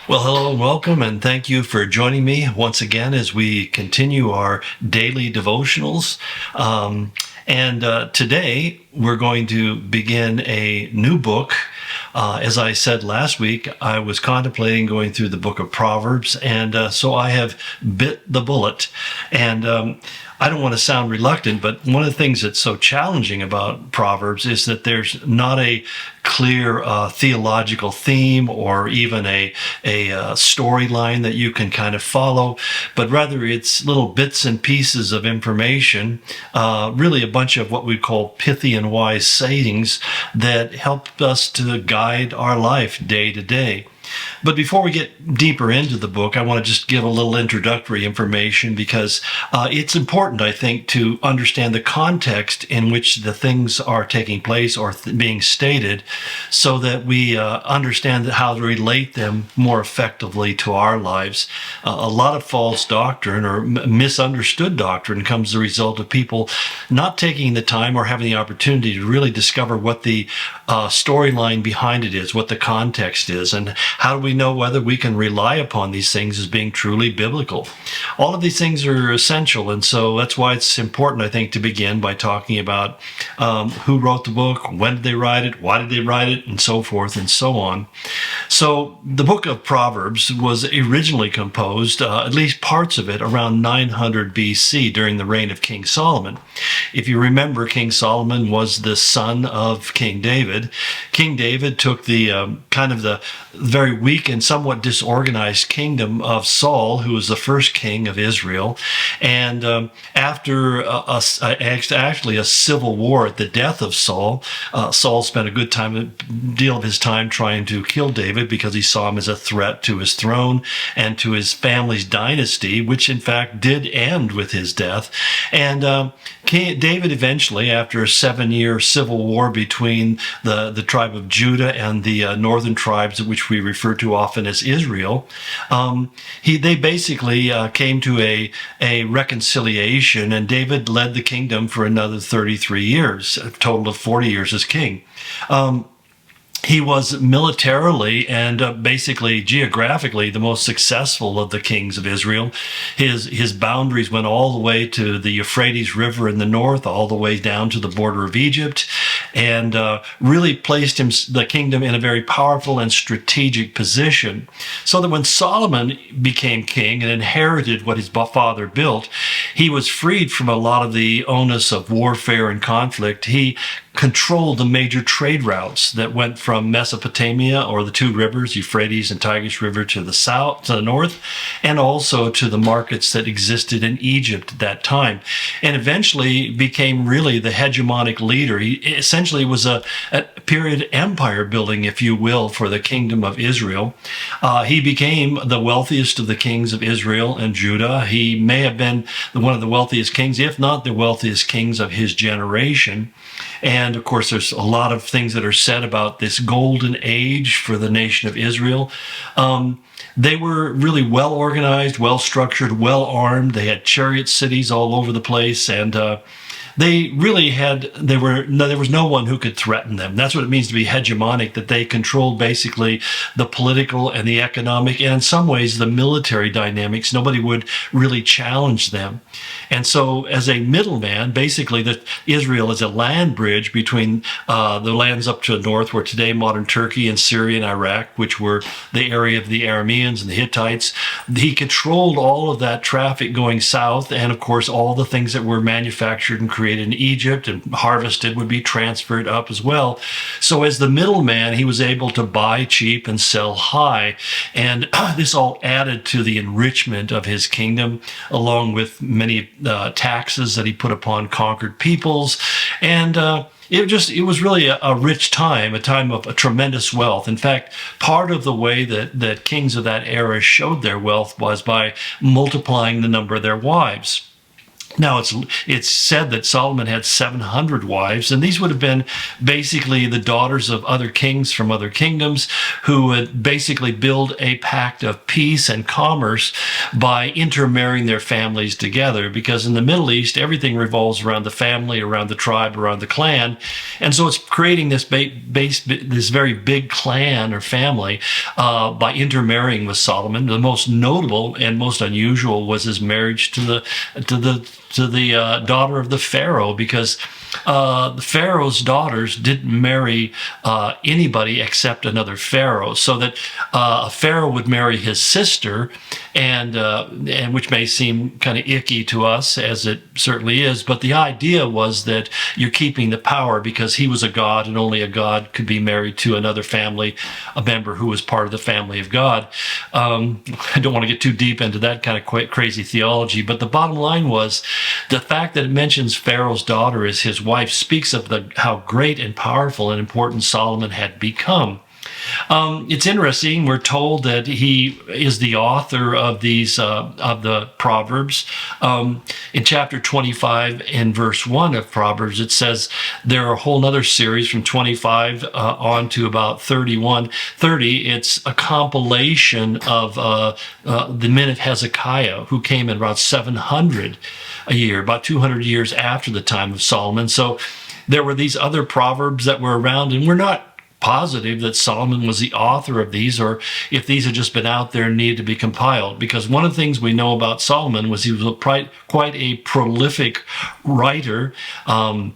Well, hello and welcome, and thank you for joining me once again as we continue our daily devotionals. And today we're going to begin a new book. As I said last week, I was contemplating going through the book of Proverbs, and so I have bit the bullet. And I don't want to sound reluctant, but one of the things that's so challenging about Proverbs is that there's not a clear theological theme or even a storyline that you can kind of follow, but rather it's little bits and pieces of information, really a bunch of what we call pithy and wise sayings that help us to guide our life day to day. But before we get deeper into the book, I want to just give a little introductory information because it's important, I think, to understand the context in which the things are taking place or being stated so that we understand how to relate them more effectively to our lives. A lot of false doctrine or misunderstood doctrine comes as a result of people not taking the time or having the opportunity to really discover what the storyline behind it is, what the context is, and how do we know whether we can rely upon these things as being truly biblical? All of these things are essential, and so that's why it's important, I think, to begin by talking about who wrote the book, when did they write it, why did they write it, and so forth and so on. So the book of Proverbs was originally composed, at least parts of it, around 900 BC during the reign of King Solomon. If you remember, King Solomon was the son of King David. King David took the kind of the very weak and somewhat disorganized kingdom of Saul, who was the first king of Israel. And after actually a civil war at the death of Saul, Saul spent a deal of his time trying to kill David because he saw him as a threat to his throne and to his family's dynasty, which in fact did end with his death. And David eventually, after a 7-year civil war between the tribe of Judah and the northern tribes, which we refer to often as Israel, they basically came to a reconciliation, and David led the kingdom for another 33 years, a total of 40 years as king. He was militarily and basically geographically the most successful of the kings of Israel. His boundaries went all the way to the Euphrates River in the north, all the way down to the border of Egypt, and really placed the kingdom in a very powerful and strategic position. So that when Solomon became king and inherited what his father built, he was freed from a lot of the onus of warfare and conflict. He controlled the major trade routes that went from Mesopotamia, or the two rivers, Euphrates and Tigris River, to the south, to the north, and also to the markets that existed in Egypt at that time, and eventually became really the hegemonic leader. He essentially was a period empire building, if you will, for the kingdom of Israel. He became the wealthiest of the kings of Israel and Judah. He may have been one of the wealthiest kings, if not the wealthiest kings of his generation. And of course, there's a lot of things that are said about this golden age for the nation of Israel. They were really well organized, well structured, well armed. They had chariot cities all over the place, and they really there was no one who could threaten them. That's what it means to be hegemonic, that they controlled basically the political and the economic, and in some ways the military dynamics. Nobody would really challenge them. And so as a middleman, basically Israel is a land bridge between the lands up to the north, where today modern Turkey and Syria and Iraq, which were the area of the Arameans and the Hittites. He controlled all of that traffic going south, and of course all the things that were manufactured and created in Egypt and harvested would be transferred up as well. So as the middleman, he was able to buy cheap and sell high. And this all added to the enrichment of his kingdom, along with many taxes that he put upon conquered peoples. And it was really a rich time, a time of a tremendous wealth. In fact, part of the way that kings of that era showed their wealth was by multiplying the number of their wives. Now, it's said that Solomon had 700 wives, and these would have been basically the daughters of other kings from other kingdoms who would basically build a pact of peace and commerce by intermarrying their families together. Because in the Middle East, everything revolves around the family, around the tribe, around the clan. And so it's creating this this very big clan or family by intermarrying with Solomon. The most notable and most unusual was his marriage to the daughter of the Pharaoh, because the Pharaoh's daughters didn't marry anybody except another Pharaoh, so that a Pharaoh would marry his sister, and which may seem kind of icky to us, as it certainly is, but the idea was that you're keeping the power because he was a god, and only a god could be married to another family, a member who was part of the family of God. I don't want to get too deep into that kind of crazy theology, but the bottom line was the fact that it mentions Pharaoh's daughter as his wife speaks of how great and powerful and important Solomon had become. It's interesting. We're told that he is the author of these of the Proverbs. In chapter 25, in verse 1 of Proverbs, it says there are a whole other series from 25 on to about 30. It's a compilation of the men of Hezekiah, who came in about 700 a year, about 200 years after the time of Solomon. So there were these other proverbs that were around, and we're not positive that Solomon was the author of these, or if these had just been out there and needed to be compiled. Because one of the things we know about Solomon was he was quite a prolific writer. And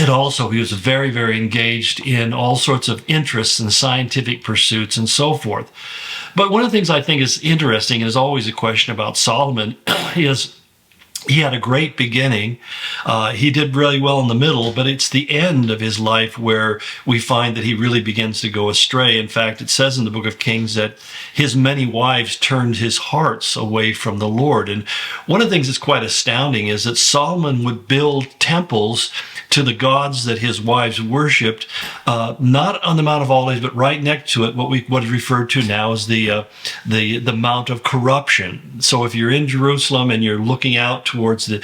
also, he was very, very engaged in all sorts of interests and scientific pursuits and so forth. But one of the things I think is interesting, and is always a question about Solomon, is he had a great beginning. He did really well in the middle, but it's the end of his life where we find that he really begins to go astray. In fact, it says in the book of Kings that his many wives turned his hearts away from the Lord. And one of the things that's quite astounding is that Solomon would build temples to the gods that his wives worshipped, not on the Mount of Olives, but right next to it, what is referred to now as the Mount of Corruption. So if you're in Jerusalem and you're looking out towards the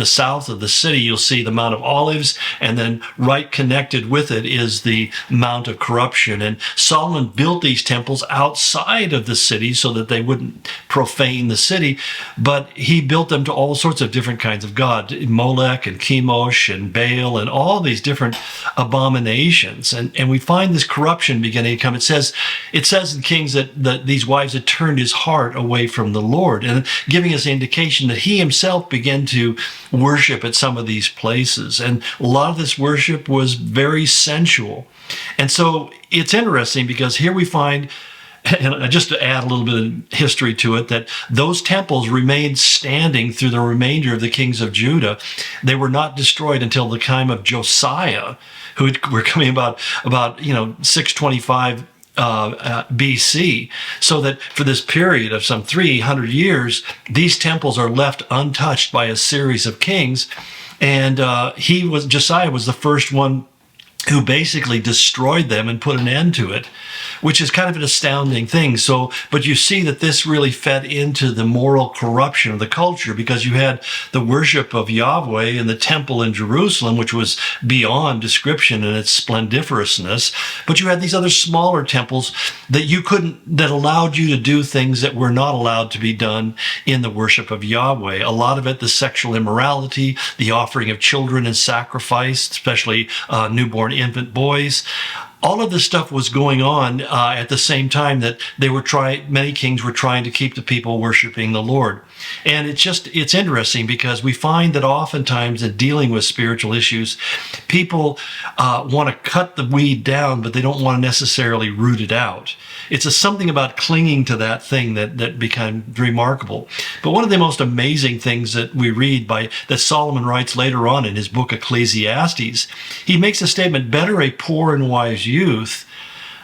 south of the city, you'll see the Mount of Olives, and then right connected with it is the Mount of Corruption. And Solomon built these temples outside of the city so that they wouldn't profane the city, but he built them to all sorts of different kinds of gods, Molech and Chemosh and Baal and all these different abominations. And we find this corruption beginning to come. It says in Kings that these wives had turned his heart away from the Lord, and giving us an indication that he himself began to worship at some of these places. And a lot of this worship was very sensual. And so it's interesting because here we find, and just to add a little bit of history to it, that those temples remained standing through the remainder of the kings of Judah. They were not destroyed until the time of Josiah, who were coming about 625 BC, so that for this period of some 300 years, these temples are left untouched by a series of kings. And Josiah was the first one who basically destroyed them and put an end to it, which is kind of an astounding thing. So, but you see that this really fed into the moral corruption of the culture, because you had the worship of Yahweh in the temple in Jerusalem, which was beyond description in its splendiferousness. But you had these other smaller temples that allowed you to do things that were not allowed to be done in the worship of Yahweh. A lot of it, the sexual immorality, the offering of children in sacrifice, especially newborn infant boys. All of this stuff was going on at the same time that many kings were trying to keep the people worshiping the Lord. And it's interesting because we find that oftentimes in dealing with spiritual issues, people want to cut the weed down, but they don't want to necessarily root it out. It's something about clinging to that thing that became remarkable. But one of the most amazing things that we read that Solomon writes later on in his book Ecclesiastes, he makes a statement, "Better a poor and wise youth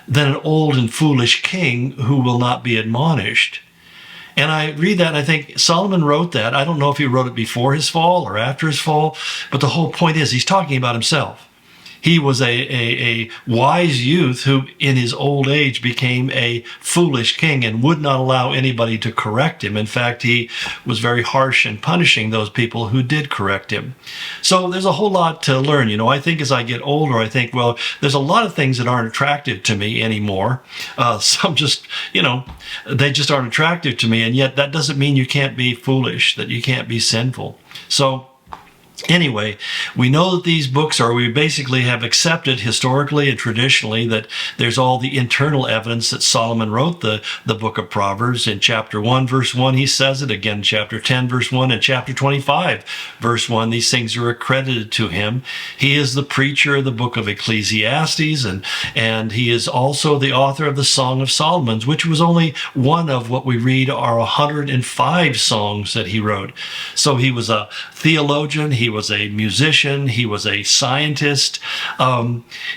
than an old and foolish king who will not be admonished." And I read that and I think Solomon wrote that. I don't know if he wrote it before his fall or after his fall, but the whole point is he's talking about himself. He was a wise youth who in his old age became a foolish king and would not allow anybody to correct him. In fact, he was very harsh in punishing those people who did correct him. So there's a whole lot to learn. I think as I get older, I think, well, there's a lot of things that aren't attractive to me anymore. Some just, they just aren't attractive to me. And yet that doesn't mean you can't be foolish, that you can't be sinful. So anyway, we know that these books we basically have accepted historically and traditionally that there's all the internal evidence that Solomon wrote the book of Proverbs. In chapter 1, verse 1, he says it again, chapter 10, verse 1, and chapter 25, verse 1. These things are accredited to him. He is the preacher of the book of Ecclesiastes, and he is also the author of the Song of Solomon, which was only one of what we read are 105 songs that he wrote. So he was a theologian, he was a musician, he was a scientist,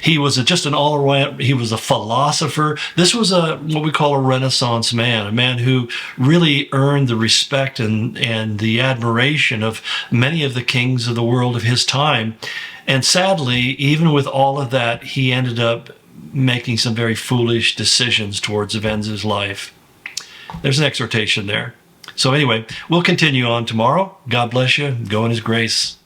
he was just an all-around, he was a philosopher. This was what we call a Renaissance man, a man who really earned the respect and the admiration of many of the kings of the world of his time. And sadly, even with all of that, he ended up making some very foolish decisions towards the end of his life. There's an exhortation there. So anyway, we'll continue on tomorrow. God bless you. Go in his grace.